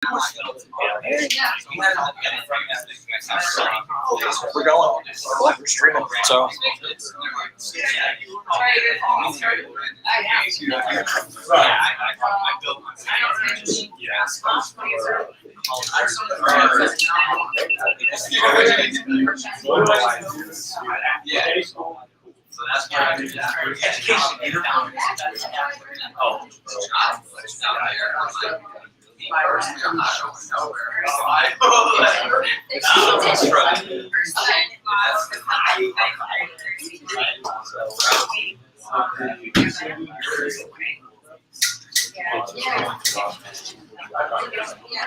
We're going. We're streaming. So. So that's why education. Oh. Personally, I'm not going nowhere.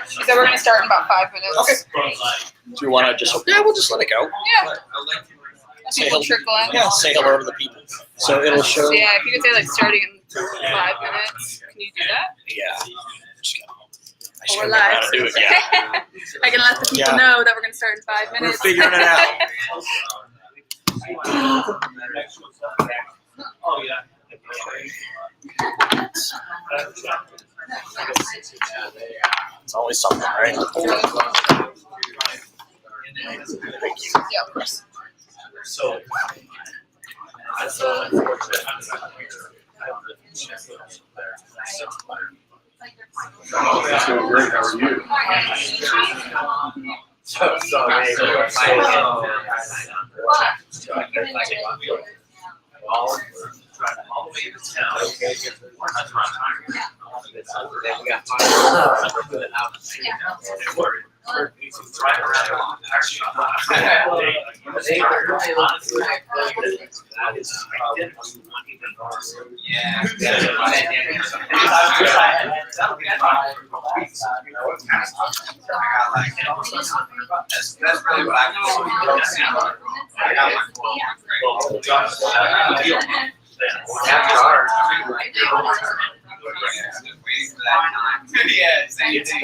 So we're gonna start in about 5 minutes. Okay. Do you want to just? Yeah, we'll just let it go. Yeah. People trickle in. Yeah, say hello to the people. So it'll show. So yeah, if you could say like starting in 5 minutes, can you do that? Yeah. I We're remember how live. to do it. Yeah. I can let the people know that we're gonna start in 5 We're minutes. figuring it out. Oh yeah. It's always something, right? Yeah, of course. So. That's going great. How are you? That's really what I got my waiting for that time. Yeah, same thing.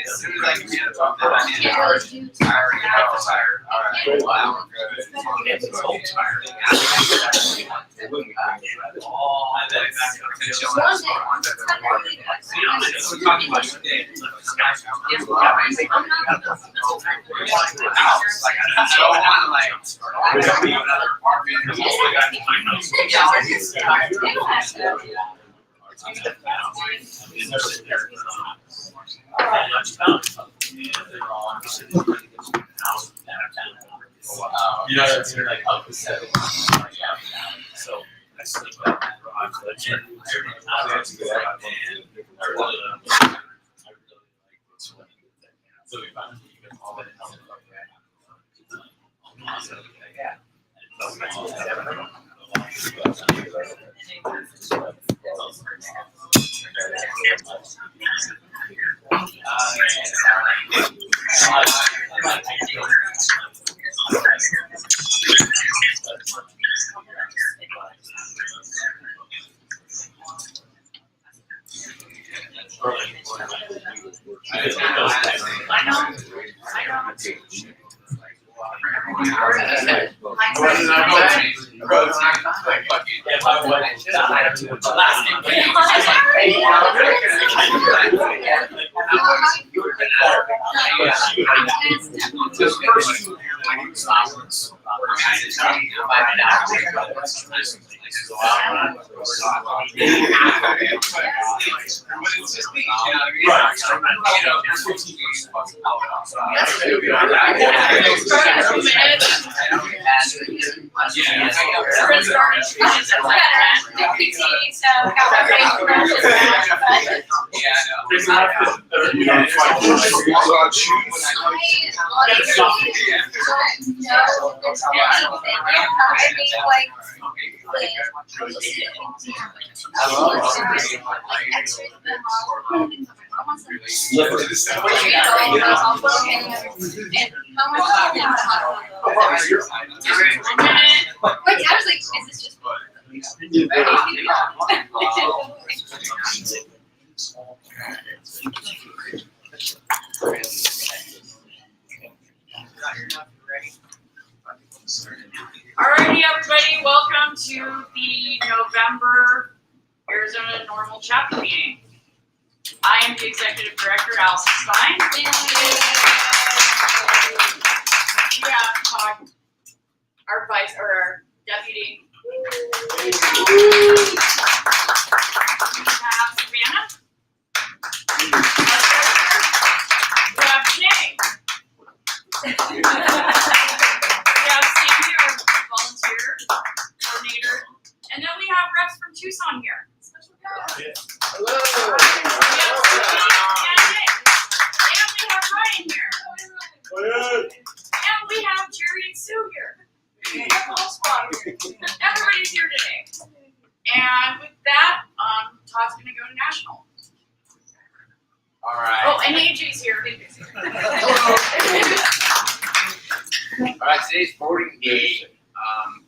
As soon as I can get it off that I need to charge, I already know I'm tired. Wow, good. It's so tired. You know, it's like up to 7. So I sleep at the gym. So we found even all that help. Alrighty, everybody, welcome to the November Arizona NORML chapter meeting. I am the executive director, House is fine. We have our vice or our deputy. We have Savannah. We have Jay. We have Sandy, our volunteer coordinator. And then we have reps from Tucson here. Special guest. Hello. And we have Ryan here. And we have Jerry and Sue here. We have the whole squad here. Everybody's here today. And with that, Todd's gonna go to national. All right. Oh, and AJ's here. All right, today's voting day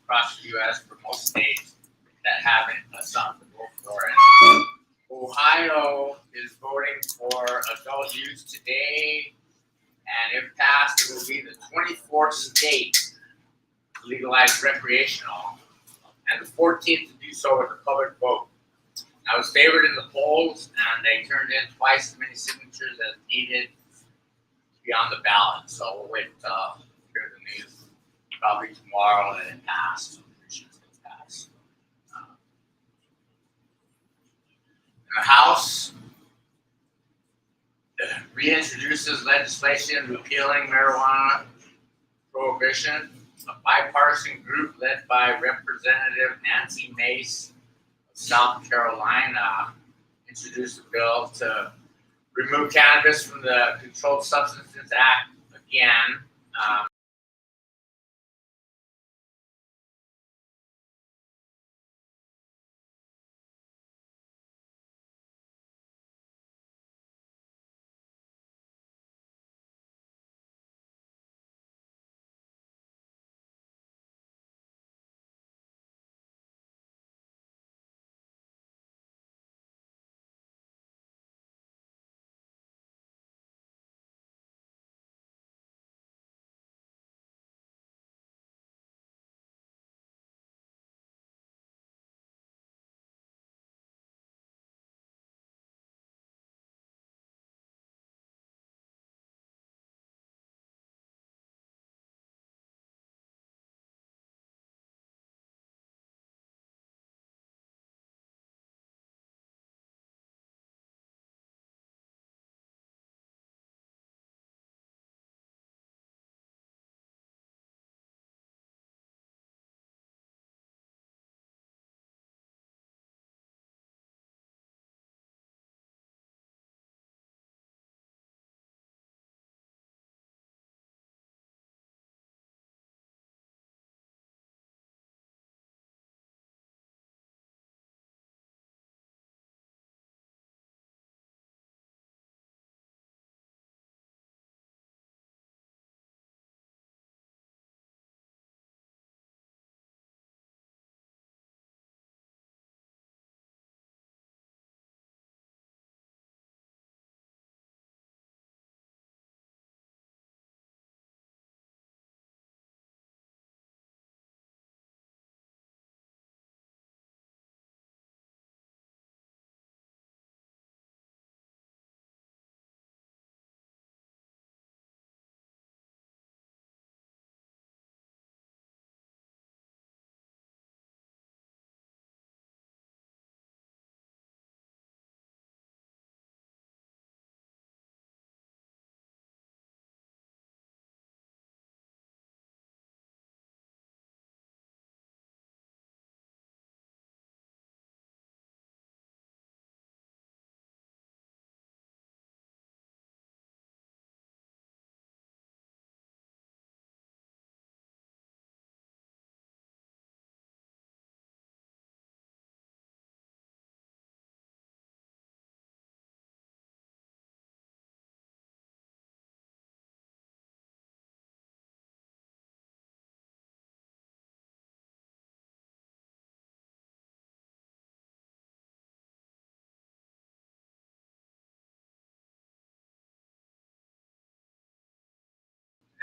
across the U.S. for most states that haven't something to vote for. And Ohio is voting for adult use today, and if passed, it will be the 24th state to legalize recreational, and the 14th to do so with a public vote. I was favored in the polls, and they turned in twice as many signatures as needed to be on the ballot. So we'll wait hear the news probably tomorrow that it passed. It passed. The House reintroduces legislation repealing marijuana prohibition. A bipartisan group led by Representative Nancy Mace of South Carolina introduced a bill to remove cannabis from the Controlled Substances Act again.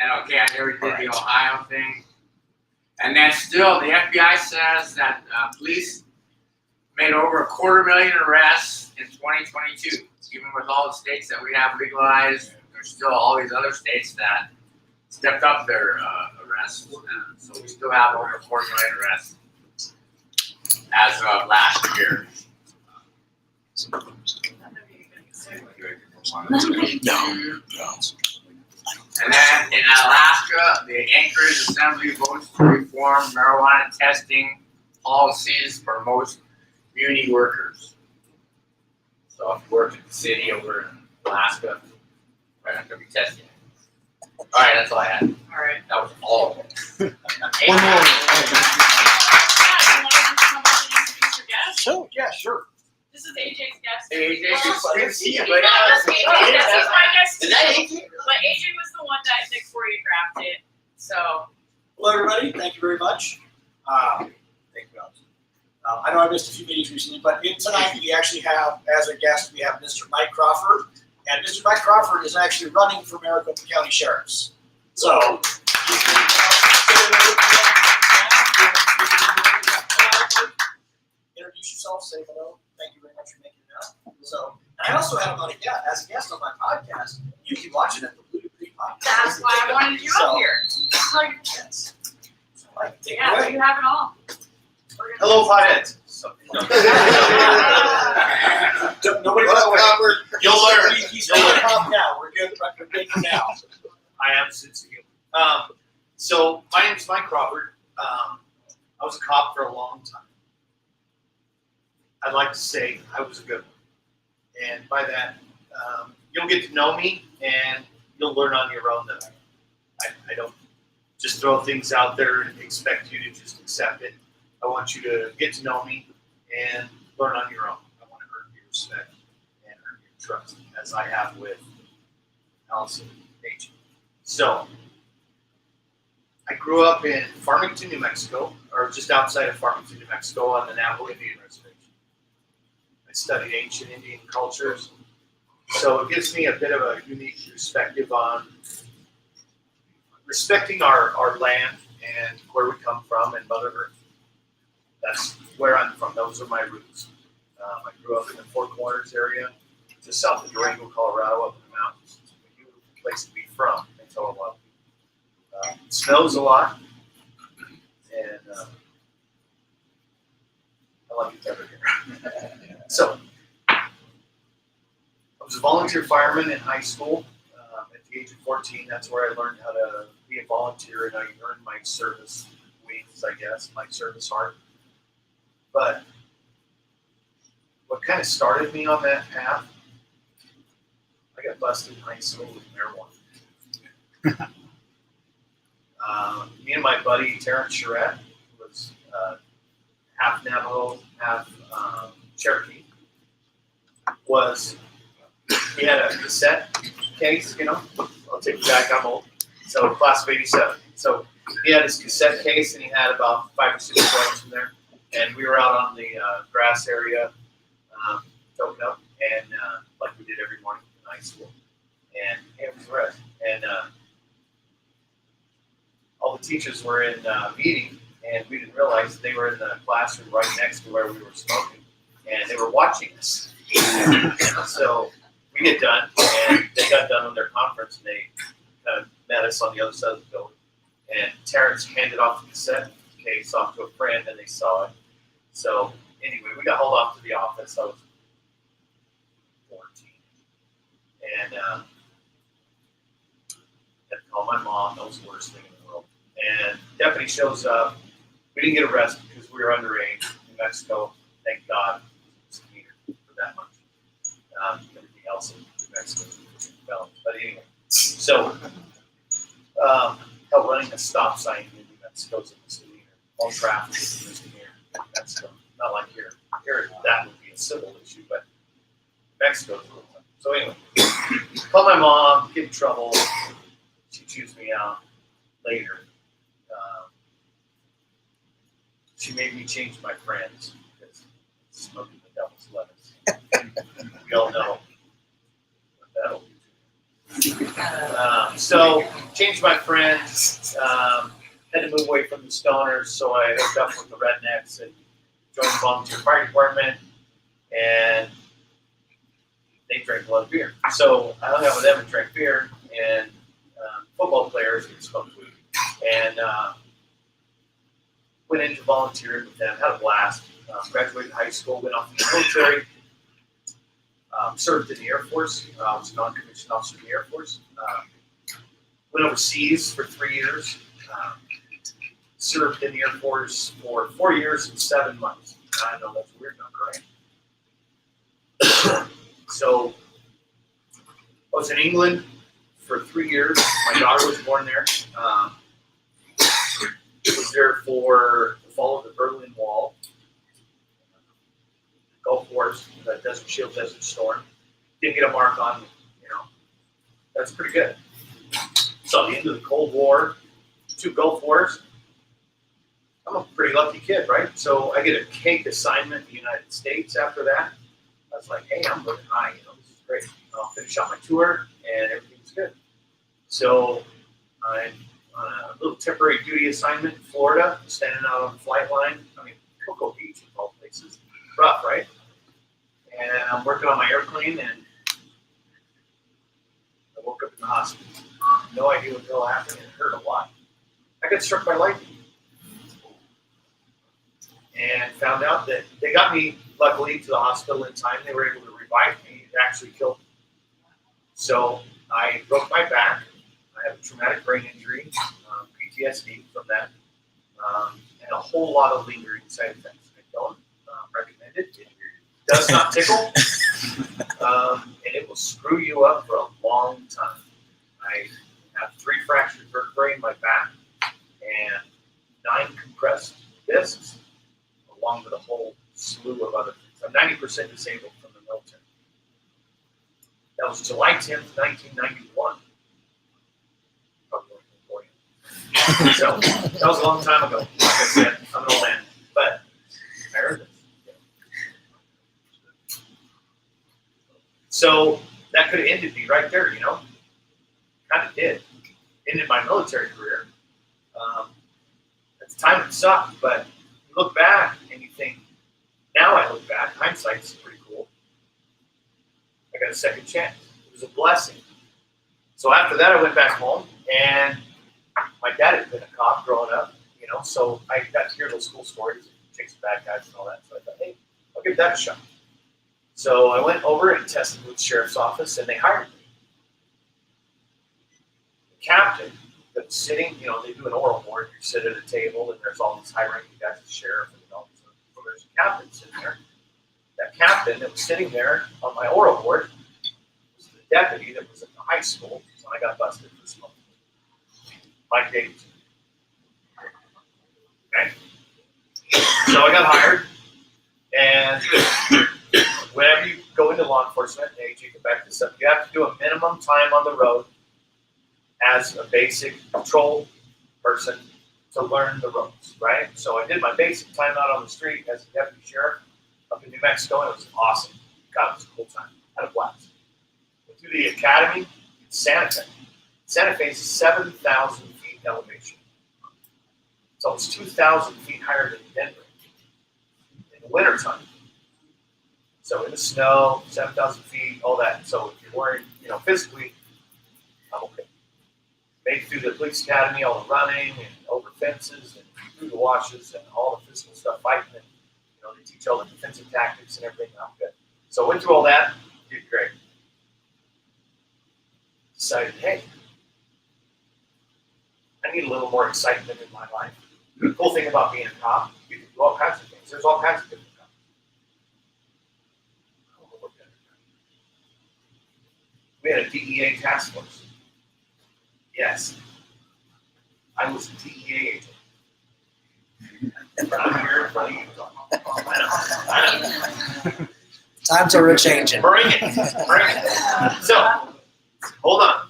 And okay, I already did the Ohio thing. And then still, the FBI says that police made over 250,000 arrests in 2022. Even with all the states that we have legalized, there's still all these other states that stepped up their arrests. So we still have over 4 million arrests as of last year. No. And then in Alaska, the Anchorage Assembly votes to reform marijuana testing policies for most community workers. So if you work at the city over in Alaska, we're not going to be testing. All right, that's all I had. All right. That was all of it. One more. Yeah, you want to come up and introduce your guest? So, yeah, sure. This is AJ's guest. Hey, AJ, good to see you, He's buddy. not just AJ's guest, he's my guest Is that too. AJ? But AJ was the one that Nick choreographed it. So Hello, everybody. Thank you very much. Thank you, guys. I know I missed a few meetings recently, but tonight we actually have, as a guest, we have Mr. Mike Crawford. And Mr. Mike Crawford is actually running for Maricopa County Sheriff's. So, introduce yourself, say hello. Thank you very much for making it out. So, and I also have him on as a guest on my podcast. You can watch it at the Blue Creek podcast. that's why I wanted you up here. So, Yes. So, Mike, take it yeah, away. you have it all. Hello, potheads. Nobody Copper, you'll learn. He's not a cop now. We're good for now. I am sincere. So my name is Mike Crawford. I was a cop for a long time. I'd like to say I was a good one. And by that, you'll get to know me and you'll learn on your own that I don't just throw things out there and expect you to just accept it. I want you to get to know me and learn on your own. I want to earn your respect and earn your trust, as I have with Allison and Paige. So, I grew up in Farmington, New Mexico, or just outside of Farmington, New Mexico, on the Navajo Indian Reservation. I studied ancient Indian cultures, so it gives me a bit of a unique perspective on respecting our land and where we come from and Mother Earth. That's where I'm from. Those are my roots. I grew up in the Four Corners area, just south of Durango, Colorado, up in the mountains. It's a beautiful place to be from. I tell a lot of people. It snows a lot, and I like it better here. So, I was a volunteer fireman in high school. At the age of 14, that's where I learned how to be a volunteer, and I earned my service wings, I guess, my service heart. But what kind of started me on that path, I got busted in high school with marijuana. Me and my buddy, Terrence Charette, who was half Navajo, half Cherokee, he had a cassette case, I'll take it back, I'm old. So class of 87. So he had his cassette case and he had about 5 or 6 joints in there. And we were out on the grass area, toting up, and like we did every morning in high school. And it was red. And all the teachers were in meeting, and we didn't realize they were in the classroom right next to where we were smoking, and they were watching us. So we get done, and they got done on their conference, and they kind of met us on the other side of the building. And Terrence handed off the cassette case off to a friend, and they saw it. So anyway, we got hauled off to the office. I was 14, and had to call my mom. That was the worst thing in the world. And deputy shows up. We didn't get arrested because we were underage in New Mexico. Thank God, it was needed for that much. Everything else in New Mexico was felony. But anyway, so running a stop sign in New Mexico is a misdemeanor. All traffic is a misdemeanor. That's not like here. Here, that would be a civil issue, but Mexico's a little tough. So anyway, call my mom, get in trouble. She chews me out later. She made me change my friends because smoking the devil's lettuce. We all know what that'll do. So changed my friends. Had to move away from the stoners, so I hooked up with the rednecks and joined the volunteer fire department, and they drank a lot of beer. So I hung out with them and drank beer, and football players and smoked weed, and went into volunteering with them, had a blast. Graduated high school, went off to the military, served in the Air Force. I was a non-commissioned officer in the Air Force. Went overseas for 3 years. Served in the Air Force for 4 years and 7 months. I know that's a weird number, right? So I was in England for 3 years. My daughter was born there. Was there for the fall of the Berlin Wall. Gulf Wars, the Desert Shield, Desert Storm. Didn't get a mark on me, That's pretty good. So at the end of the Cold War, 2 Gulf Wars, I'm a pretty lucky kid, right? So I get a cake assignment in the United States after that. I was like, hey, I'm looking high, this is great. I'll finish out my tour and everything's good. So I'm on a little temporary duty assignment in Florida, standing out on the flight line. Cocoa Beach of all places. Rough, right? And I'm working on my airplane, and I woke up in the hospital. No idea what the hell happened. It hurt a lot. I got struck by lightning. And found out that they got me, luckily, to the hospital in time. They were able to revive me. It actually killed me. So I broke my back. I have a traumatic brain injury, PTSD from that, and a whole lot of lingering side effects. I don't recommend it. It does not tickle, and it will screw you up for a long time. I have 3 fractured vertebrae in my back and 9 compressed discs, along with a whole slew of other things. I'm 90% disabled from the military. That was July 10th, 1991. So that was a long time ago. Like I said, I'm an old man, but I heard this. So that could have ended me right there, Kind of did. Ended my military career. At the time it sucked, but you look back and you think, now I look back, hindsight's pretty cool. I got a second chance. It was a blessing. So after that, I went back home, and my dad had been a cop growing up, so I got to hear those cool stories, chasing bad guys and all that. So I thought, hey, I'll give that a shot. So I went over and tested with the sheriff's office, and they hired me. The captain that was sitting, they do an oral board. You sit at a table, and there's all these high-ranking guys, the sheriff, and all these. So there's a captain sitting there. That captain that was sitting there on my oral board was the deputy that was at the high school when I got busted for smoking. Mike Davidson. Okay. So I got hired, and whenever you go into law enforcement, AJ, you can back this up, you have to do a minimum time on the road as a basic patrol person to learn the ropes, right? So I did my basic time out on the street as a deputy sheriff up in New Mexico, and it was awesome. God, it was a cool time. I had a blast. Went through the academy in Santa Fe. Santa Fe is 7,000 feet elevation. So it's 2,000 feet higher than Denver in the wintertime. So in the snow, 7,000 feet, all that. So if you're worried, physically, I'm okay. Made it through the police academy, all the running and over fences and through the washes and all the physical stuff, fighting, and they teach all the defensive tactics and everything. I'm good. So I went through all that, did great. Decided, hey, I need a little more excitement in my life. The cool thing about being a cop, you can do all kinds of things. There's all kinds of different cops. We had a DEA task force. Yes. I was a DEA agent. But I'm here in front of you. I know. Times are a-changing. Bring it. So, hold on.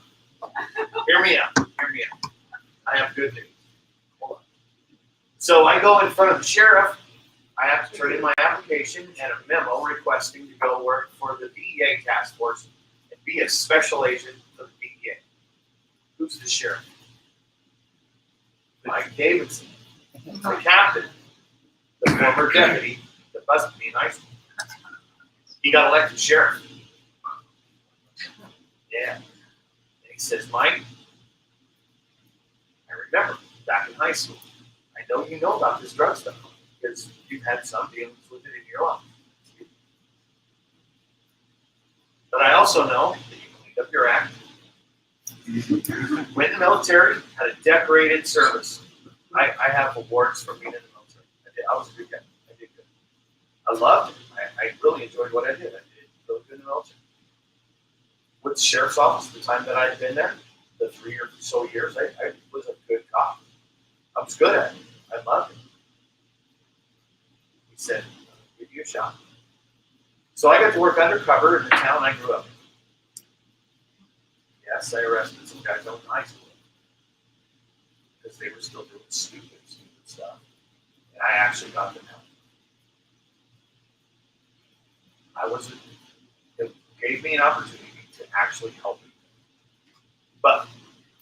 Hear me out. I have good news. Hold on. So I go in front of the sheriff. I have to turn in my application and a memo requesting to go work for the DEA task force and be a special agent for the DEA. Who's the sheriff? Mike Davidson, the captain, the former deputy busted me in high school. He got elected sheriff. Yeah. And he says, Mike, I remember back in high school, I know you know about this drug stuff because you've had some dealings with it in your life. But I also know that you cleaned up your act, went in the military, had a decorated service. I have awards for being in the military. I was a good guy. I did good. I loved it. I really enjoyed what I did. I did really good in the military. With the sheriff's office, the time that I had been there, the 3 or so years, I was a good cop. I was good at it. I loved it. He said, I'll give you a shot. So I got to work undercover in the town I grew up in. Yes, I arrested some guys out in high school because they were still doing stupid stuff. And I actually got them out. It gave me an opportunity to actually help people. But,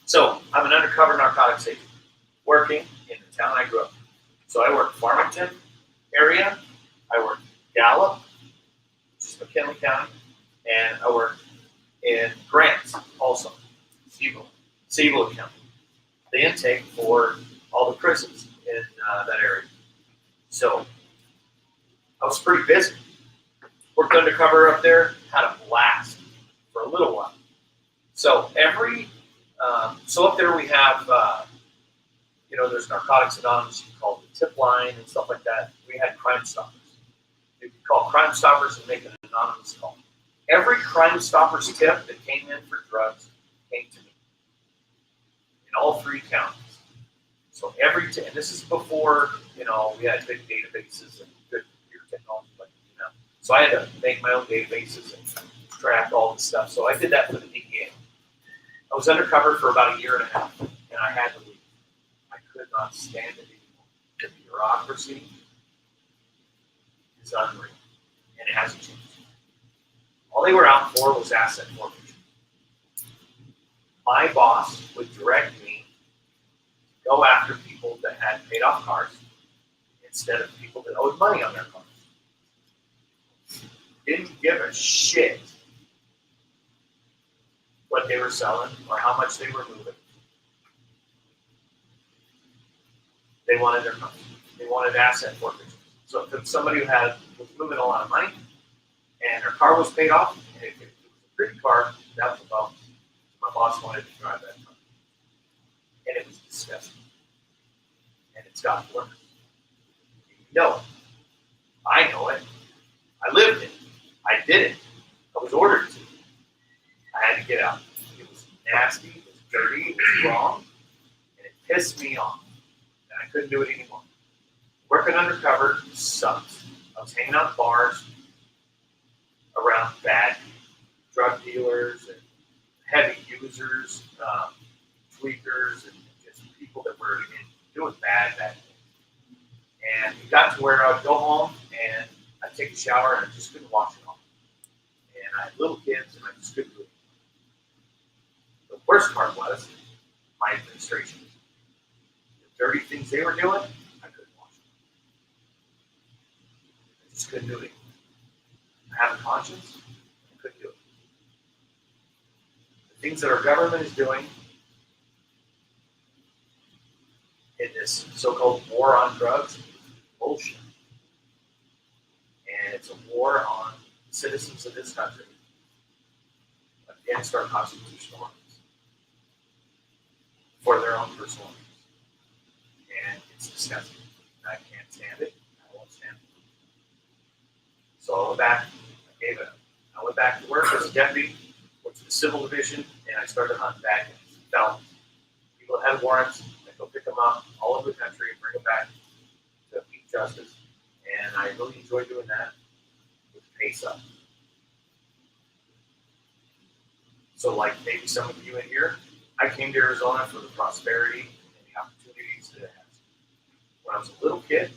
so I'm an undercover narcotics agent working in the town I grew up in. So I worked Farmington area, I worked Gallup, which is McKinley County, and I worked in Grants also, Siebel County. The intake for all the prisons in that area. So I was pretty busy. Worked undercover up there, had a blast for a little while. So up there we have, there's Narcotics Anonymous, you call it the tip line and stuff like that. We had Crime Stoppers. You could call Crime Stoppers and make an anonymous call. Every Crime Stoppers tip that came in for drugs came to me in all 3 counties. So and this is before, we had big databases and good computer technology like now. So I had to make my own databases and track all this stuff. So I did that for the DEA. I was undercover for about 1.5 years, and I had to leave. I could not stand it anymore. The bureaucracy is unreal, and it hasn't changed. All they were out for was asset forfeiture. My boss would direct me to go after people that had paid off cars instead of people that owed money on their cars. Didn't give a shit what they were selling or how much they were moving. They wanted their cars. They wanted asset forfeiture. So if somebody who was moving a lot of money and their car was paid off, and if it was a pretty car, that was a bonus. My boss wanted to drive that car. And it was disgusting. And it's gotten worse. You know it. I know it. I lived it. I did it. I was ordered to. I had to get out. It was nasty, it was dirty, it was wrong, and it pissed me off. And I couldn't do it anymore. Working undercover sucks. I was hanging out in bars around bad drug dealers and heavy users, tweakers, and just people that were doing bad things. And it got to where I would go home and I'd take a shower and I just couldn't wash it off. And I had little kids and I just couldn't do it. The worst part was my administration. The dirty things they were doing, I couldn't wash them. I just couldn't do it. I have a conscience, I couldn't do it. The things that our government is doing in this so-called war on drugs is bullshit. And it's a war on citizens of this country against our constitutional rights for their own personal needs. And it's disgusting. I can't stand it. I won't stand it. So I went back, I gave it up. I went back to work as a deputy, went to the civil division, and I started hunting bad guys, felons. People that had warrants, I'd go pick them up all over the country and bring them back to meet justice. And I really enjoyed doing that with the pace up. So like maybe some of you in here, I came to Arizona for the prosperity and the opportunities that it has. When I was a little kid,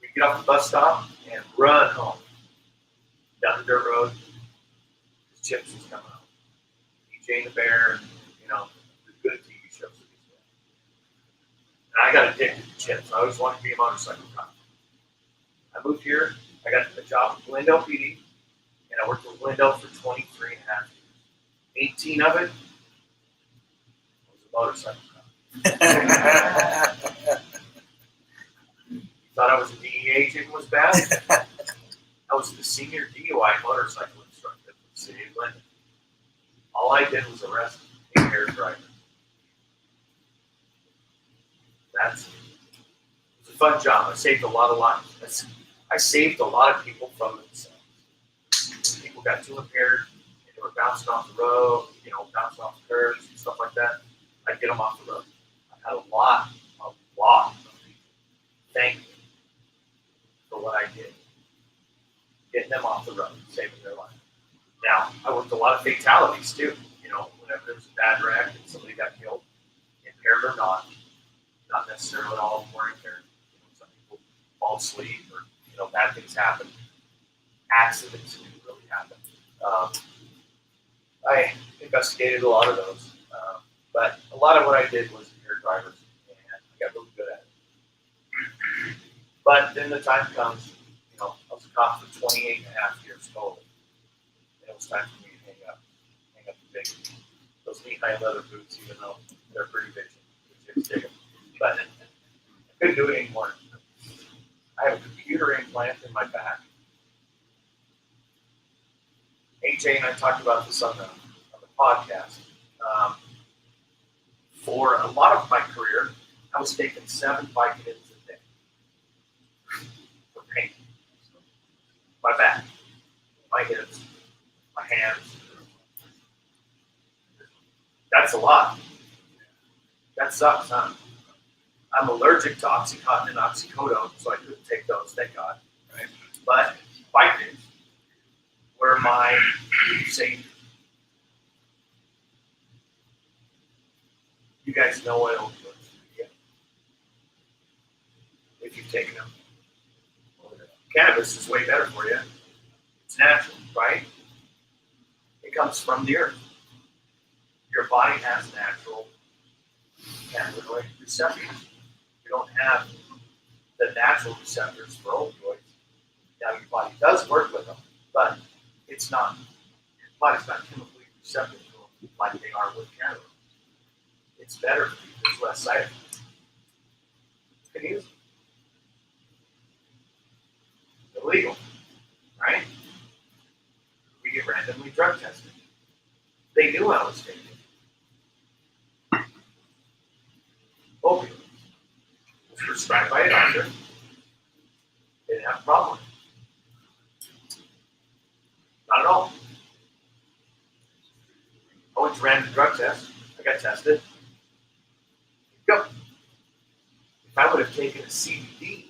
we'd get off the bus stop and run home down the dirt road. Chips was coming out. DJ and the Bear, the good TV shows that he's doing. And I got addicted to chips. I always wanted to be a motorcycle cop. I moved here I got a job with Glendale PD, and I worked with Glendale for 23 and a half years. 18 of it was a motorcycle cop. Thought I was a DEA agent was bad. I was the senior DUI motorcycle instructor for the city of Glendale. All I did was arrest impaired drivers. It was a fun job. I saved a lot of lives. I saved a lot of people from themselves. People got too impaired, and they were bouncing off the road, bouncing off the curbs and stuff like that. I'd get them off the road. I had a lot of people thank me for what I did. Getting them off the road, saving their life. Now, I worked a lot of fatalities too. Whenever there was a bad wreck and somebody got killed, impaired or not necessarily all of them were impaired. Some people fall asleep or bad things happen. Accidents can really happen. I investigated a lot of those, but a lot of what I did was impaired drivers, and I got really good at it. But then the time comes, I was a cop for 28 and a half years total. And it was time for me to hang up the big, those knee-high leather boots, even though they're pretty big. But I couldn't do it anymore. I have a computer implant in my back. AJ and I talked about this on the podcast. For a lot of my career, I was taking 7 Vicodins a day for pain. My back, my hips, my hands. That's a lot. That sucks, huh? I'm allergic to Oxycontin and oxycodone, so I couldn't take those, thank God. Right? But Vicodins were my savior. You guys know what opioids do, if you've taken them. Cannabis is way better for you. It's natural, right? It comes from the earth. Your body has natural cannabinoid receptors. You don't have the natural receptors for opioids. Now your body does work with them, but it's not. Your body's not chemically receptive to them like they are with cannabis. It's better for you. There's less side effects. You can use them. Illegal, right? We get randomly drug tested. They knew I was taking opioids. It was prescribed by a doctor. They didn't have a problem with it. Not at all. I went to random drug test. I got tested. Go. If I would have taken a CBD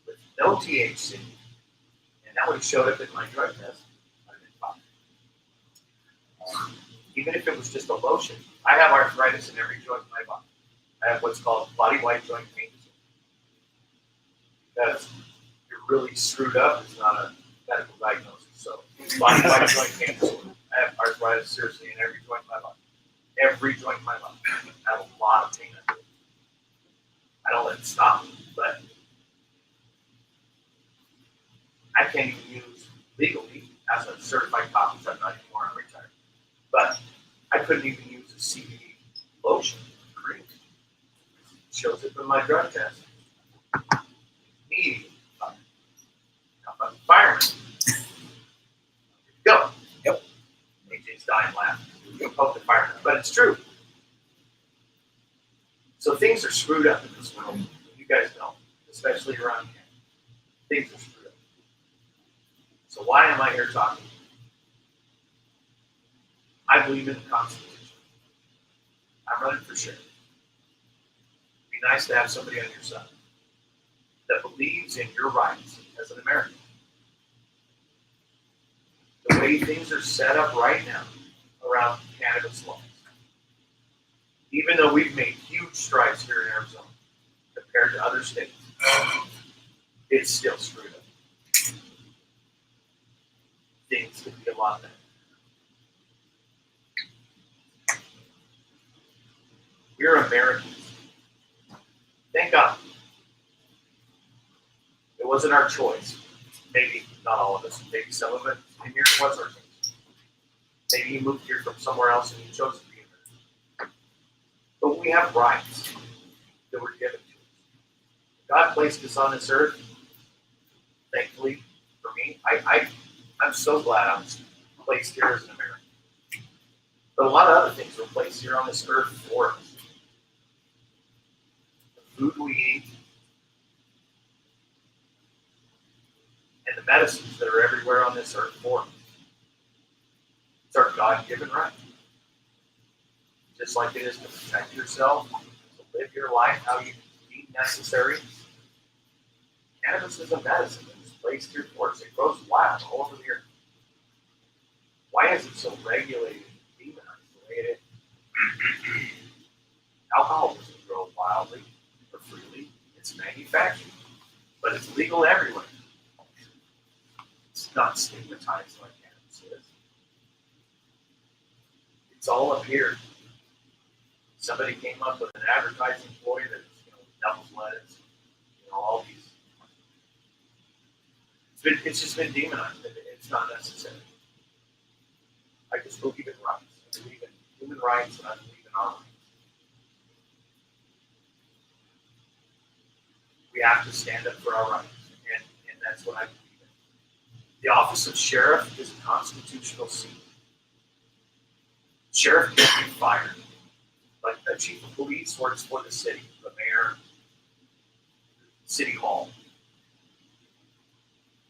with no THC, and that would have showed up in my drug test, I'd have been fine. Even if it was just a lotion, I have arthritis in every joint in my body. I have what's called body-wide joint pain disorder. Because you're really screwed up, it's not a medical diagnosis. So, body-wide joint pain disorder. I have arthritis seriously in every joint in my body. Every joint in my body. I have a lot of pain. I don't let it stop me, but I can't even use legally as a certified cop, which I'm not anymore, I'm retired. But I couldn't even use a CBD lotion cream. It shows up in my drug test. Immediately. How about the fireman? Go. Yep. AJ's dying laughing. You'll poke the fireman. But it's true. So things are screwed up in this world. You guys know, especially around here. Things are screwed up. So why am I here talking? I believe in the Constitution. I'm running for sheriff. It'd be nice to have somebody on your side that believes in your rights as an American. The way things are set up right now around cannabis laws, even though we've made huge strides here in Arizona compared to other states, it's still screwed up. Things could be a lot better. We're Americans. Thank God. It wasn't our choice. not all of us, maybe some of it in here was our case. Maybe you moved here from somewhere else and you chose to be here. But we have rights that were given to us. God placed us on this earth, thankfully, for me. I'm so glad I was placed here as an American. But a lot of other things were placed here on this earth for us. The food we eat, and the medicines that are everywhere on this earth for us. It's our God-given right. Just like it is to protect yourself, to live your life how you deem necessary. Cannabis is a medicine that is placed here for us. It grows wild all over the earth. Why is it so regulated and demonized the way it is? Alcohol doesn't grow wildly or freely. It's manufactured, but it's legal everywhere. It's not stigmatized like cannabis is. It's all up here. Somebody came up with an advertising ploy that's, devil's lettuce, all these. It's just been demonized. It's not necessary. I just believe in rights. I believe in human rights, and I believe in our rights. We have to stand up for our rights, and that's what I believe in. The office of sheriff is a constitutional seat. Sheriff can't be fired. Like the chief of police works for the city, the mayor, city hall.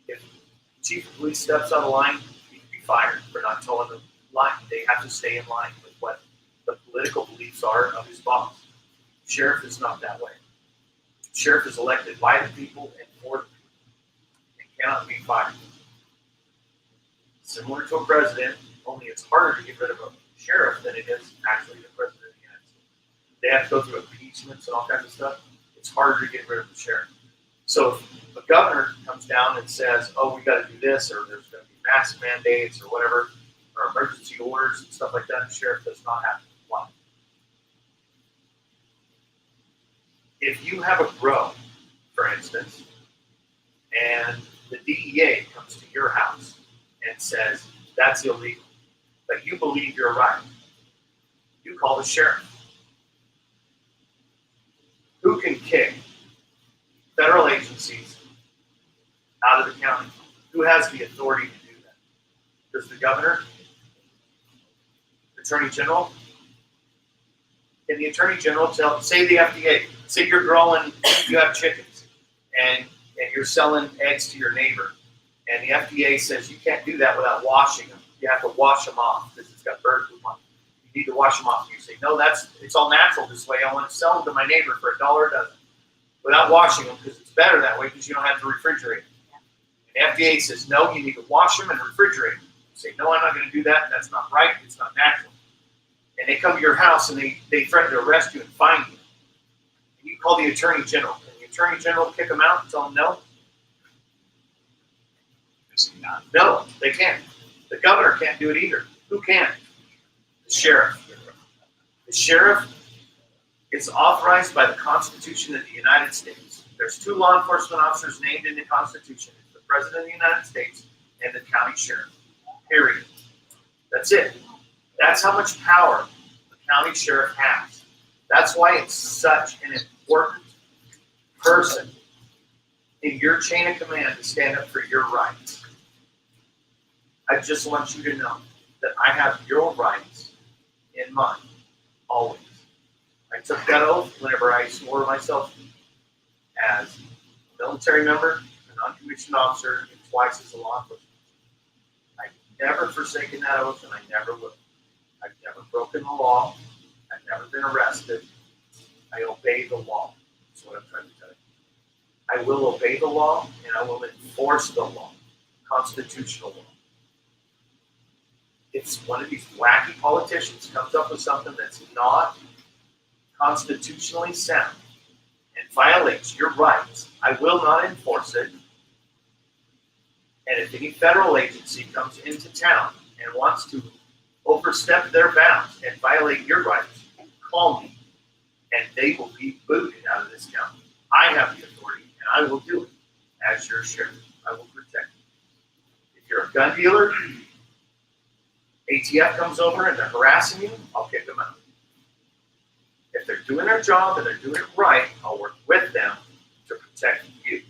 If the chief of police steps out of line, he can be fired for not telling the line. They have to stay in line with what the political beliefs are of his boss. Sheriff is not that way. Sheriff is elected by the people and for the people and cannot be fired. Similar to a president, only it's harder to get rid of a sheriff than it is actually the president of the United States. They have to go through impeachments and all kinds of stuff. It's harder to get rid of the sheriff. So if the governor comes down and says, oh, we got to do this, or there's going to be mask mandates or whatever, or emergency orders and stuff like that, the sheriff does not have to comply. If you have a grow, for instance, and the DEA comes to your house and says, that's illegal, but you believe you're right, you call the sheriff. Who can kick federal agencies out of the county? Who has the authority to do that? Does the governor? Attorney General? Can the Attorney General say the FDA, say you're growing, you have chickens, and you're selling eggs to your neighbor, and the FDA says you can't do that without washing them. You have to wash them off because it's got bird poop on it. You need to wash them off. You say, no, it's all natural this way. I want to sell them to my neighbor for $1 a dozen without washing them because it's better that way because you don't have to refrigerate them. And the FDA says, no, you need to wash them and refrigerate them. You say, no, I'm not going to do that. That's not right. It's not natural. And they come to your house and they threaten to arrest you and fine you. And you call the Attorney General. Can the Attorney General kick them out and tell them no? No, they can't. The governor can't do it either. Who can? The sheriff. The sheriff is authorized by the Constitution of the United States. There's 2 law enforcement officers named in the Constitution. It's the President of the United States and the county sheriff. Period. That's it. That's how much power the county sheriff has. That's why it's such an important person in your chain of command to stand up for your rights. I just want you to know that I have your rights in mind, always. I took that oath whenever I swore myself as a military member, a non-commissioned officer, and twice as a law enforcement. I've never forsaken that oath, and I never will. I've never broken the law. I've never been arrested. I obey the law. That's what I'm trying to tell you. I will obey the law, and I will enforce the law, constitutional law. If one of these wacky politicians comes up with something that's not constitutionally sound and violates your rights, I will not enforce it. And if any federal agency comes into town and wants to overstep their bounds and violate your rights, call me, and they will be booted out of this county. I have the authority, and I will do it as your sheriff. I will protect you. gun dealer, ATF comes over and they're harassing you, I'll kick them out. If they're doing their job and they're doing it right, I'll work with them to protect you.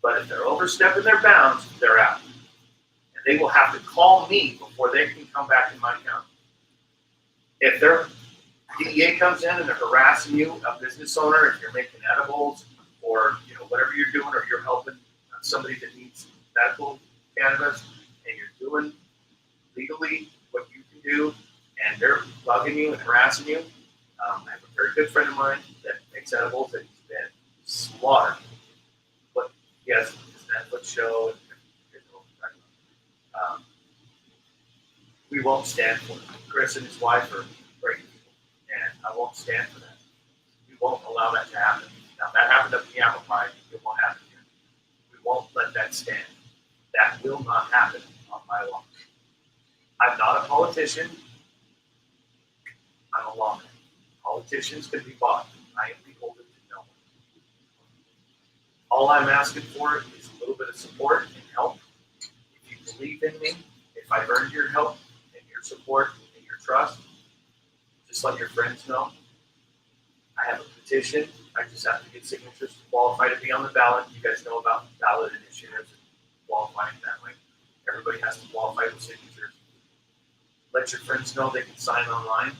But if they're overstepping their bounds, they're out. And they will have to call me before they can come back in my county. If their DEA comes in and they're harassing you, a business owner, if you're making edibles or whatever you're doing, or you're helping somebody that needs medical cannabis, and you're doing legally what you can do, and they're bugging you and harassing you. I have a very good friend of mine that makes edibles that he's been slaughtered. But he has his Netflix show. We won't stand for it. Chris and his wife are great people, and I won't stand for that. We won't allow that to happen. Now, that happened up in the apple pie. It won't happen here. We won't let that stand. That will not happen on my watch. I'm not a politician. I'm a lawman. Politicians can be bought. I am beholden to no one. All I'm asking for is a little bit of support and help. If you believe in me, if I've earned your help and your support and your trust, just let your friends know. I have a petition. I just have to get signatures to qualify to be on the ballot. You guys know about ballot initiatives and qualifying that way. Everybody has to qualify with signatures. Let your friends know they can sign online.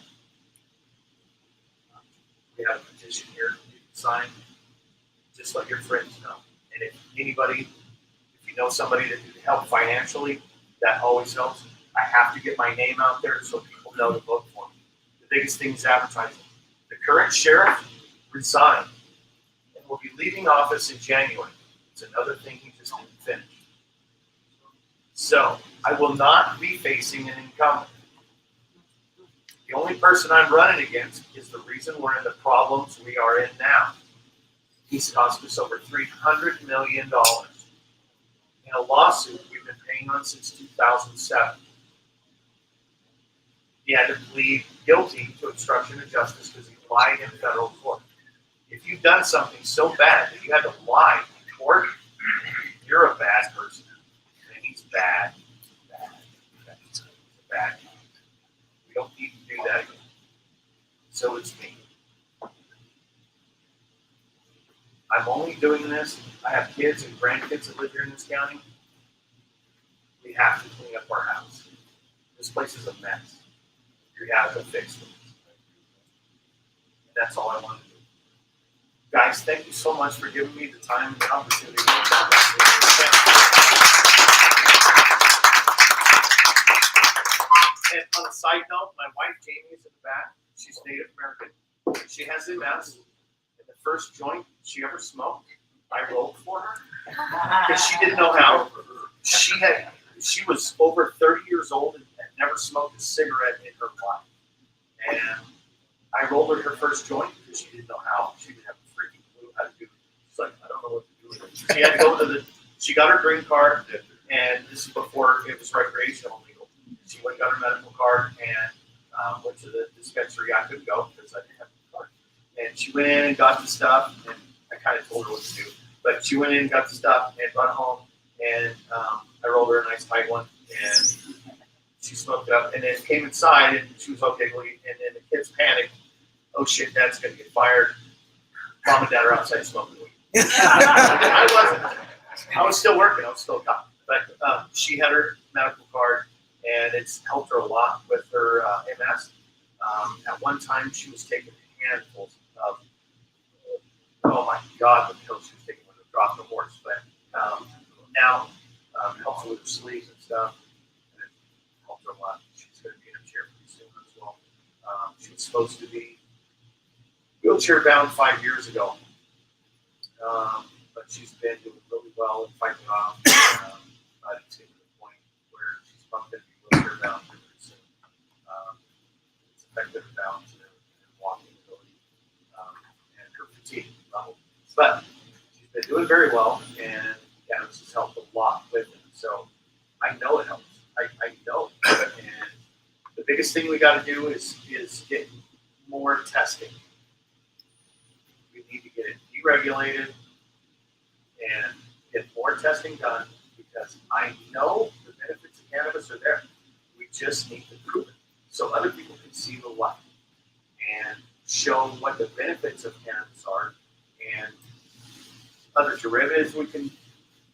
We have a petition here you can sign. Just let your friends know. And if anybody, if you know somebody that can help financially, that always helps. I have to get my name out there so people know to vote for me. The biggest thing is advertising. The current sheriff resigned and will be leaving office in January. It's another thing he just didn't finish. So I will not be facing an incumbent. The only person I'm running against is the reason we're in the problems we are in now. He's cost us over $300 million in a lawsuit we've been paying on since 2007. He had to plead guilty to obstruction of justice because he lied in federal court. If you've done something so bad that you had to lie in court, you're a bad person. And he's bad. Bad. We don't need to do that again. So it's me. I'm only doing this. I have kids and grandkids that live here in this county. We have to clean up our house. This place is a mess. We have to fix it. And that's all I want to do. Guys, thank you so much for giving me the time and the opportunity. And on a side note, my wife Jamie is in the back. She's Native American. She has MS. And the first joint she ever smoked, I rolled for her because she didn't know how. She was over 30 years old and had never smoked a cigarette in her life. And I rolled her first joint because she didn't know how. She didn't have a freaking clue how to do it. She's like, I don't know what to do with it. She had to go to she got her green card, and this is before it was recreational legal. She went and got her medical card and went to the dispensary. I couldn't go because I didn't have the card. And she went in and got the stuff, and I kind of told her what to do. But she went in and got the stuff and brought it home, and I rolled her a nice tight one, and she smoked it up, and then came inside, and she was okay, and then the kids panicked. Oh shit, Dad's gonna get fired. Mom and Dad are outside smoking weed. I wasn't. I was still working. I was still a cop. But she had her medical card, and it's helped her a lot with her MS. At one time, she was taking handfuls of, oh my God, the pills she was taking when it dropped the horse. But now it helps her with her sleeves and stuff, and it helps her a lot. She's going to be in a chair pretty soon as well. She was supposed to be wheelchair bound 5 years ago, but she's been doing really well and fighting off. It's getting to the point where she's probably going to be wheelchair bound pretty soon. It's affected her balance and walking ability and her fatigue level. But she's been doing very well, and cannabis has helped a lot with it. So I know it helps. I know. And the biggest thing we got to do is get more testing. We need to get it deregulated and get more testing done because I know the benefits of cannabis are there. We just need to prove it so other people can see the light and show what the benefits of cannabis are and other derivatives we can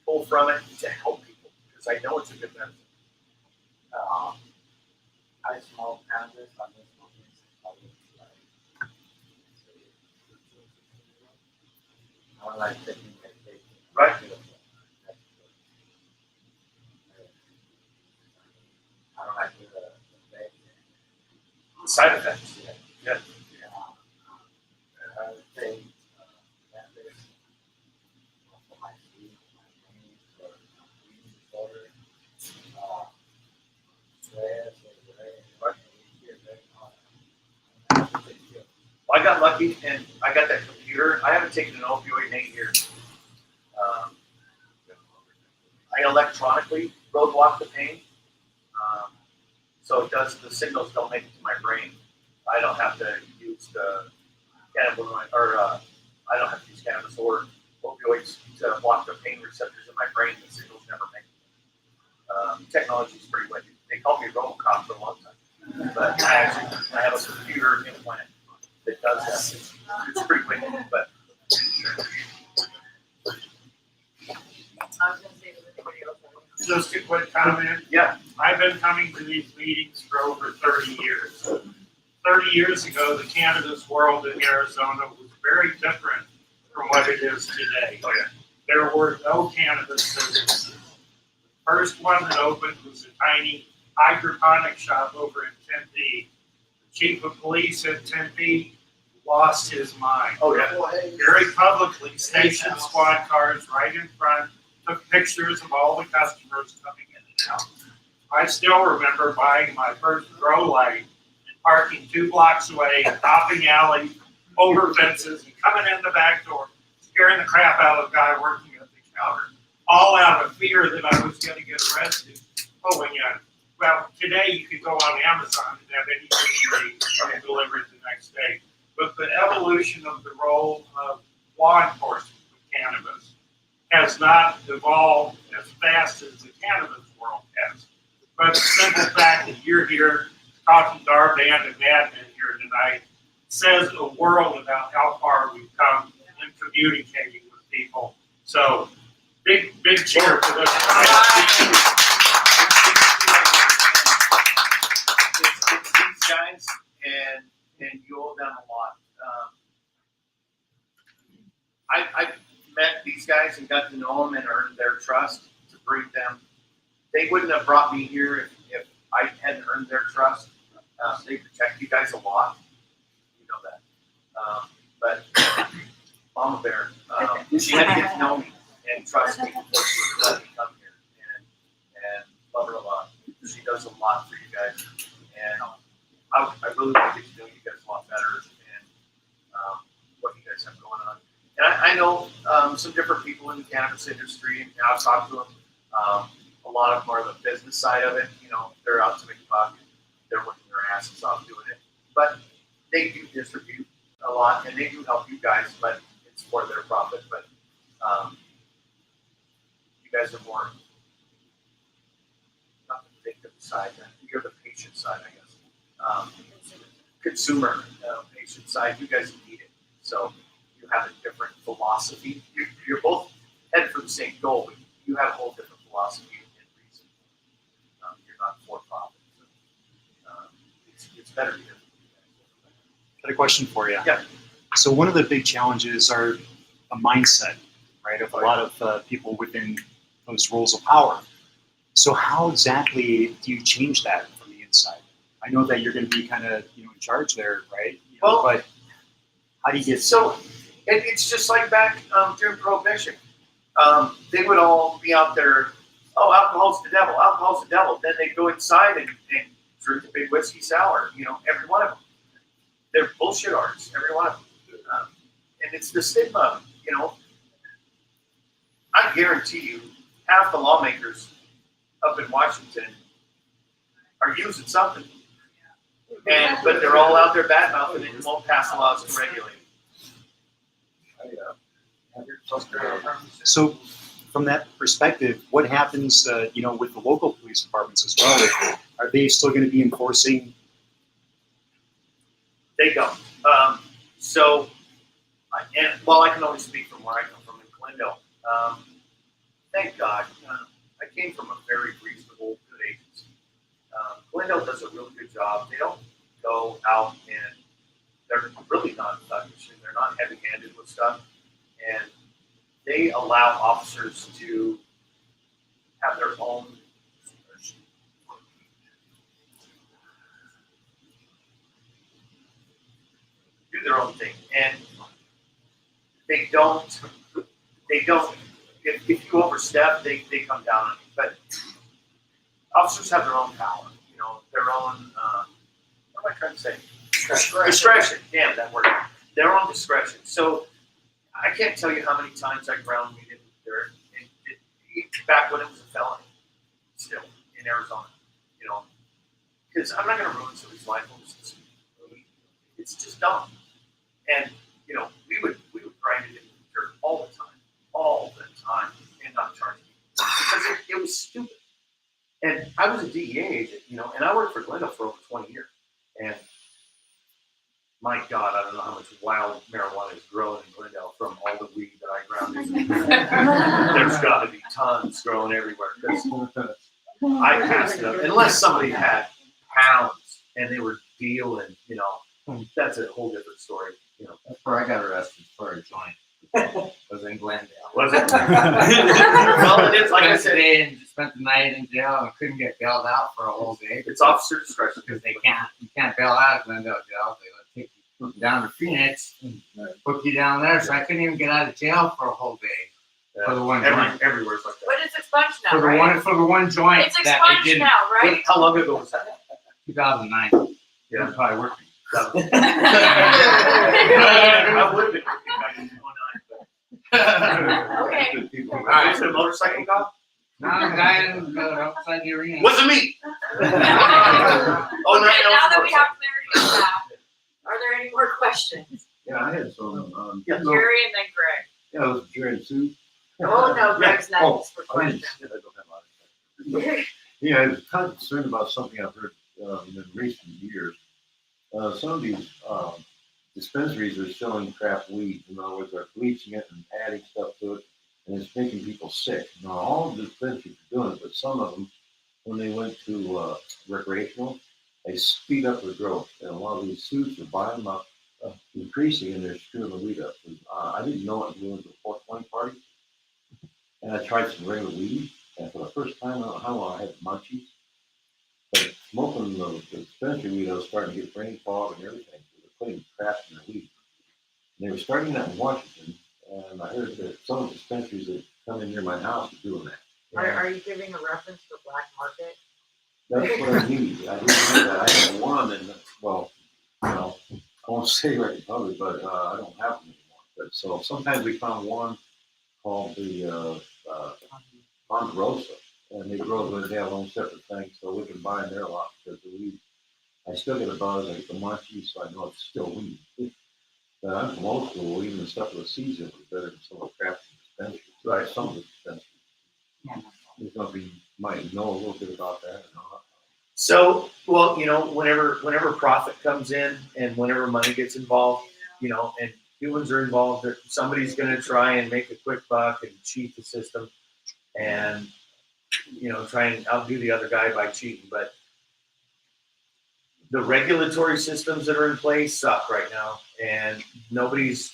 pull from it to help people because I know it's a good benefit. I smoke cannabis, I'm just smoking I don't like taking medication. Right. I don't like the Side effects. Yeah. I would say cannabis for my sleep, my pain, for breathing disorder, stress, Well, I got lucky and I got that computer. I haven't taken an opioid in 8 years. I electronically roadblock the pain. So it does, the signals don't make it to my brain. I don't have to use the cannabis or opioids to block the pain receptors in my brain. The signals never make it. Technology is pretty wicked. They called me Robocop for a long time, but I have a computer implant that does that. It's pretty wicked, but I was gonna say, does anybody else have any? Just a quick comment. yeah, I've been coming to these meetings for over 30 years. 30 years ago, the cannabis world in Arizona was very different from what it is today. oh yeah. There were no cannabis businesses. The first one that opened was a tiny hydroponic shop over in Tempe. The chief of police in Tempe lost his mind. Oh yeah. Very publicly stationed squad cars right in front, took pictures of all the customers coming in and out. I still remember buying my first grow light and parking 2 blocks away, hopping alleys, over fences, and coming in the back door, scaring the crap out of the guy working at the counter, all out of fear that I was going to get arrested pulling in. Well, today you could go on Amazon and have anything you need delivered the next day. But the evolution of the role of law enforcement with cannabis has not evolved as fast as the cannabis world has. But the simple fact that you're here talking to our band of madmen here tonight says a world about how far we've come in communicating with people. So big cheer for this. It's these guys, and you owe them a lot. I've met these guys and got to know them and earned their trust to bring them. They wouldn't have brought me here if I hadn't earned their trust. They protect you guys a lot. You know that. But Mama Bear, she had to get to know me and trust me before she would let me come here and love her a lot. She does a lot for you guys. And I really want to get to know you guys a lot better and what you guys have going on. And I know some different people in the cannabis industry, and I've talked to them. A lot of them are the business side of it. You know, they're out to make a buck. They're working their asses off doing it. But they do distribute a lot, and they do help you guys, but it's for their profit. But you guys are more, not the victim side, you're the patient side, I guess. Consumer, patient side, you guys need it. So you have a different philosophy. You're both headed for the same goal, but you have a whole different philosophy and reason. You're not for profit. So, it's better to hear from you guys. Got a question for you. Yeah. So one of the big challenges are a mindset, right, of a lot of people within those roles of power. So how exactly do you change that from the inside? I know that you're going to be kind of in charge there, right? Well, but how do you get so? It's just like back during Prohibition. They would all be out there. Oh, alcohol's the devil. Alcohol's the devil. Then they'd go inside and drink the big whiskey sour. Every one of them. They're bullshit artists. Every one of them. And it's the stigma. I guarantee you, half the lawmakers up in Washington are using something. But they're all out there badmouthing it and won't pass laws to regulate it. So from that perspective, what happens, with the local police departments as well? Are they still going to be enforcing? They don't. I can only speak from where I come from in Glendale. Thank God, I came from a very reasonable, good agency. Glendale does a really good job. They don't go out and they're really not thuggish and they're not heavy-handed with stuff. And they allow officers to have their own do their own thing. And they don't, if you overstep, they come down on you. But officers have their own power, their own, what am I trying to say? Discretion. Damn, that word. Their own discretion. So I can't tell you how many times I ground meted there, back when it was a felony, still in Arizona, because I'm not going to ruin somebody's life. It's just dumb. And we would grind it in the dirt all the time, and not charge people because it was stupid. And I was a DEA agent, and I worked for Glendale for over 20 years. And my God, I don't know how much wild marijuana is grown in Glendale from all the weed that I ground in. There's got to be tons growing everywhere because I passed it up. Unless somebody had pounds and they were dealing, that's a whole different story. That's where I got arrested for a joint. Was in Glendale. Was it? Well, it is, like I said, Spent the night in jail and couldn't get bailed out for a whole day. It's officer discretion. Because you can't bail out of Glendale jail. They take you down to Phoenix and put you down there. So I couldn't even get out of jail for a whole day. For the one joint. Everywhere's like that. But it's expunged now, For the right? one joint. It's that they expunged didn't. now, right? How long ago was that? 2009. Yeah. I'm probably working. I would have been working back in 2009. Okay. All right. Was it a motorcycle cop? No, the guy outside the arena. Wasn't me. Okay, now Oh, no, that we have clarity on that, are there any more questions? Yeah, I had some, Yeah. Jerry and then Greg. yeah, it was Jerry and Sue. Oh, no, Greg's Oh, next for I didn't- questions. I don't have a lot of questions. Yeah, I was kind of concerned about something I've heard in recent years. Some of these dispensaries are selling crap weed. In other words, they're bleaching it and adding stuff to it, and it's making people sick. Now, all of the dispensaries are doing it, but some of them, when they went to recreational, they speed up their growth. And a lot of these suits are buying them up, increasing, and they're screwing the weed up. I didn't know it until we went to a 420 party, and I tried some regular weed, and for the first time, I don't know how long, I had munchies. But smoking the dispensary weed, I was starting to get brain fog and everything. So they're putting crap in their weed. And they were starting that in Washington, and I heard that some of the dispensaries that come in near my house are doing that. Are you giving a reference to black market? That's what I need. I didn't know that. I had one, and I won't say right in public, but I don't have them anymore. But so sometimes we found one called the Ponderosa. And they grow those, they have their own separate things, so we've been buying there a lot because the weed. I still get a buzz, I get the munchies, so I know it's still weed. But I'm from old school, even the stuff with the seeds in it was better than some of the crap in the dispensaries. Right, some of the dispensaries. There's something you might know a little bit about that or not. So, well, whenever profit comes in and whenever money gets involved, and humans are involved, somebody's going to try and make a quick buck and cheat the system and, try and outdo the other guy by cheating. But the regulatory systems that are in place suck right now, and nobody's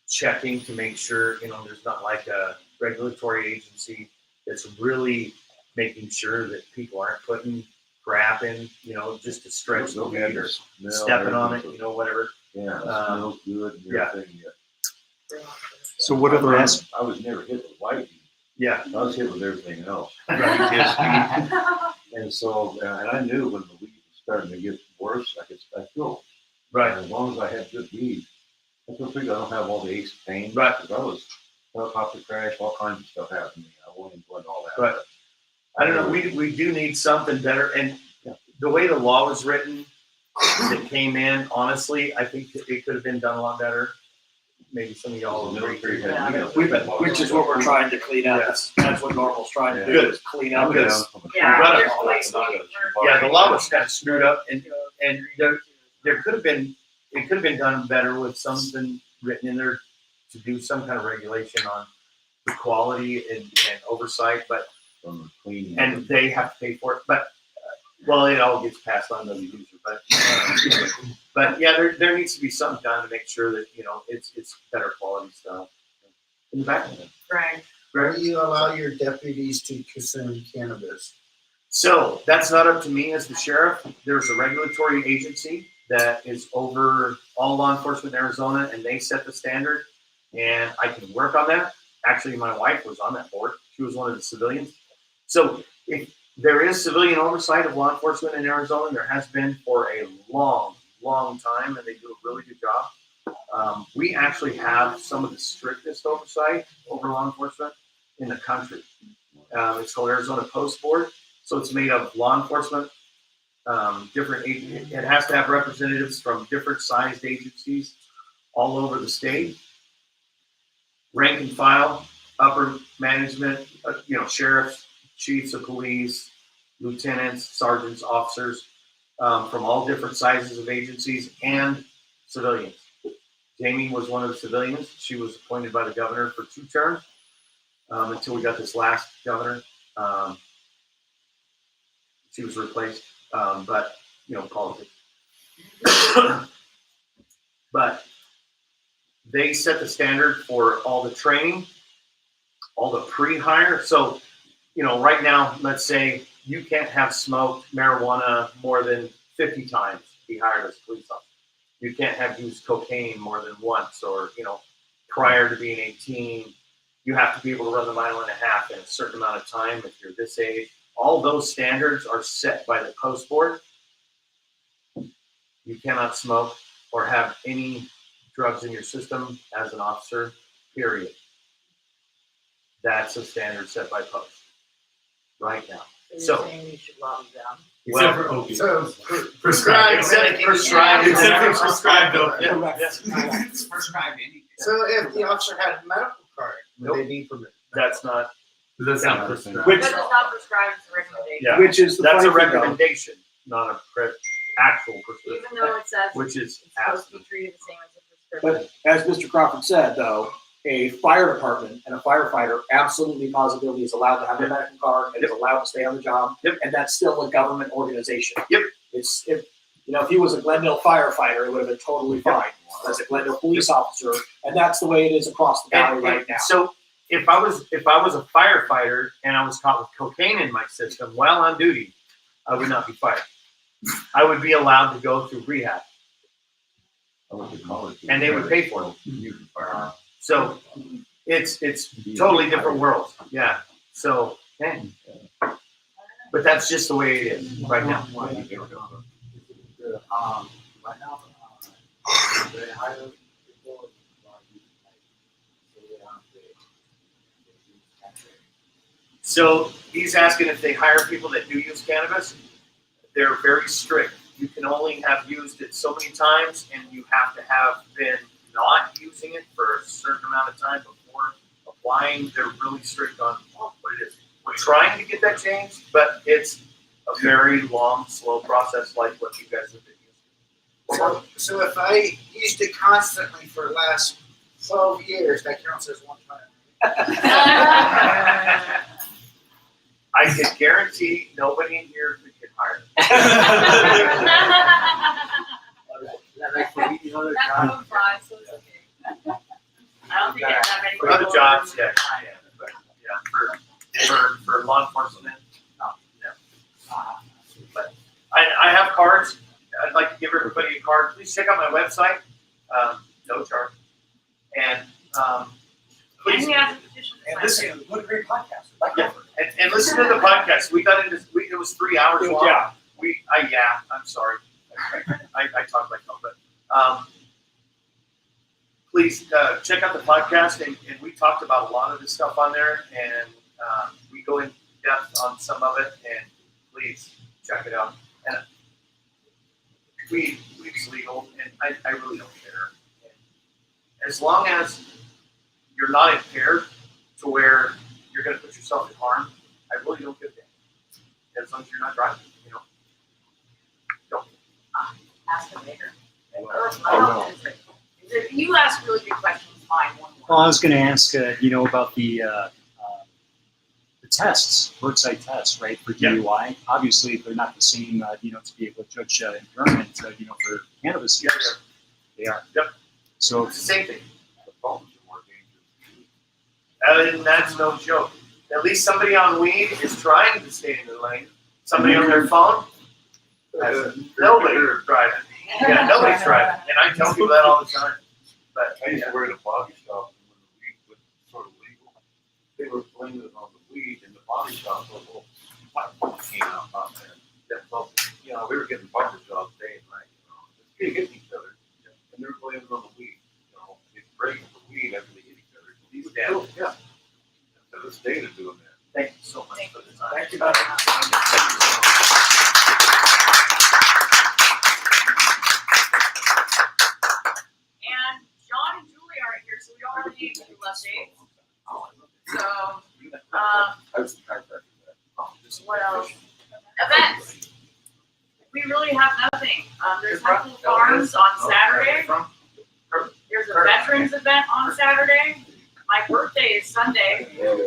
checking to make sure, there's not like a regulatory agency that's really making sure that people aren't putting crap in, just to stretch the weed or stepping on it, whatever. Yeah, it smells good and everything. Yeah. So what other aspects? I was never hit with white weed. Yeah. I was hit with everything else. Right. And so, and I knew when the weed was starting to get worse, I feel. Right. And as long as I had good weed, I feel pretty good. I don't have all the aches, pain. Right. Because I was helicopter crash, all kinds of stuff happened to me. I won't even go into all that. Right. I don't know. We do need something better. And the way the law was written, that came in, honestly, I think it could have been done a lot better. maybe some of y'all will agree. Military had meals. Which is what we're trying to clean up. That's what NORML's trying to do, is clean up. Good. this. Yeah, Got it. there's ways Yeah, the law was kind of screwed up, and there could have been, it could have been done better with something written in there to do some kind of regulation on the quality and oversight, but, From the cleaning. and they have to pay for it, but, well, it all gets passed on to the user, but yeah, there needs to be something done to make sure that, it's better quality stuff. In the back. Right. Where do you allow your deputies to consume cannabis? So that's not up to me as the sheriff. There's a regulatory agency that is over all law enforcement in Arizona, and they set the standard, and I can work on that. Actually, my wife was on that board. She was one of the civilians. So if there is civilian oversight of law enforcement in Arizona, there has been for a long, long time, and they do a really good job. We actually have some of the strictest oversight over law enforcement in the country. It's called Arizona Post Board. So it's made of law enforcement, it has to have representatives from different sized agencies all over the state. Rank and file, upper management, sheriffs, chiefs of police, lieutenants, sergeants, officers, from all different sizes of agencies and civilians. Jamie was one of the civilians. She was appointed by the governor for 2 terms until we got this last governor. She was replaced, but politics. But they set the standard for all the training, all the pre-hire. So, right now, let's say you can't have smoked marijuana more than 50 times to be hired as a police officer. You can't have used cocaine more than once, or, prior to being 18. You have to be able to run the 1.5 miles in a certain amount of time if you're this age. All those standards are set by the post board. You cannot smoke or have any drugs in your system as an officer, period. That's a standard set by post right now. So you're saying you should lobby them? Well, for opiates. So, prescribed, except prescribed, Except for prescribed opiates. Yeah, yes. It's prescribed anything. so if the officer had a medical card, would Nope. they be permitted? That's not. That's not not prescribed. Which, But it's not prescribed, it's a recommendation. Yeah, which is the that's a funny thing, though. recommendation, not a actual prescription. Even though it says Which is it's supposed to be absolute. treated the same as a prescription. But as Mr. Crawford said, though, a fire department and a firefighter absolutely positively is allowed to have a medical card and is allowed to stay on the job. Yep. And that's still a government organization. Yep. If he was a Glendale firefighter, it would have been totally fine. As a Glendale police officer, and that's the way it is across the valley right now. So if I was a firefighter and I was caught with cocaine in my system while on duty, I would not be fired. I would be allowed to go through rehab, I went to college. and they would pay for it. You can fire. So it's totally different worlds. Yeah. So, but that's just the way it is right now. Right now, they hire people, So he's asking if they hire people that do use cannabis. They're very strict. You can only have used it so many times, and you have to have been not using it for a certain amount of time before applying. They're really strict on what it is. We're trying to get that changed, but it's a very long, slow process like what you guys have been using. So if I used it constantly for the last 12 years, that counts as one time. I can guarantee nobody in here could get hired. That won't fly, so it's okay. I don't think there's that many. For other people jobs, who are yeah, but yeah, for law enforcement, no. But I have cards. I'd like to give everybody a card. Please check out my website. No charge. And And please he has a petition to And sign listen, too. what a great podcast. Like Yeah. and listen to the podcast. We got into it was 3 hours long. Yeah. I'm sorry. I talk like hell, but please check out the podcast, and we talked about a lot of this stuff on there, and we go in depth on some of it, and please check it out. And weed's legal, and I really don't care. as long as you're not impaired to where you're gonna put yourself in harm, I really don't give a damn. As long as you're not driving, you know. Don't. Ask them later. Oh, You ask really good questions, mine one more. Well, I was going to ask, about the tests, roadside tests, right, for Yeah. DUI. Obviously, they're not the same, to be able to judge impairment, for cannabis Yeah, use. They are. Yep. So, It's the same thing. The phones are more dangerous. And that's no joke. At least somebody on weed is trying to stay in the lane. Somebody on their phone, nobody's driving. Yeah, nobody's driving. And I tell people that all the time. But I used yeah. to work at a body shop, and when the weed was sort of legal, they were blaming it on the weed, and the body shop was, came out on there. So, we were getting bumper jobs day and night, They hit each other, and they were blaming it on the weed, They break the weed after they hit each other. These Cool, guys, yeah. to this day, they're doing that. Thank you so much for the time. Thank you, Dr. And John and Julie aren't here, so we don't have any executive updates. So, I was trying to what else? Events. We really have nothing. There's Highfield Farms on Saturday. There's a veterans event on Saturday. My birthday is Sunday. And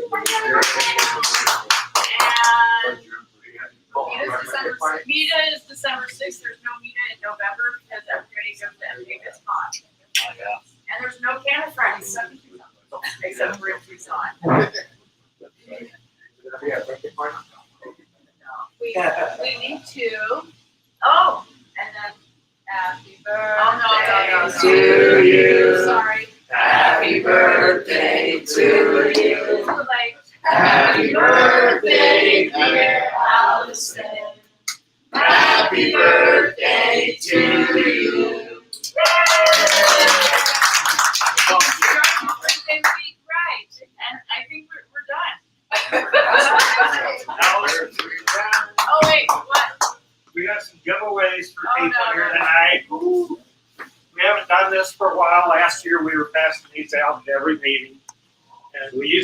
Mita is December 6th. There's no Mita in November because everybody goes to MJ's Con. And there's no Canada Friends except for in Tucson. We need to. Oh, and then happy birthday To you. Sorry. Happy birthday to you. Like, Happy birthday, dear Allison. Happy birthday to you. birthday week, right? And I think we're done. Oh wait, what? We got some giveaways for Oh, people no, here no. tonight. We haven't done this for a while. Last year, we were passing these out at every meeting. And we used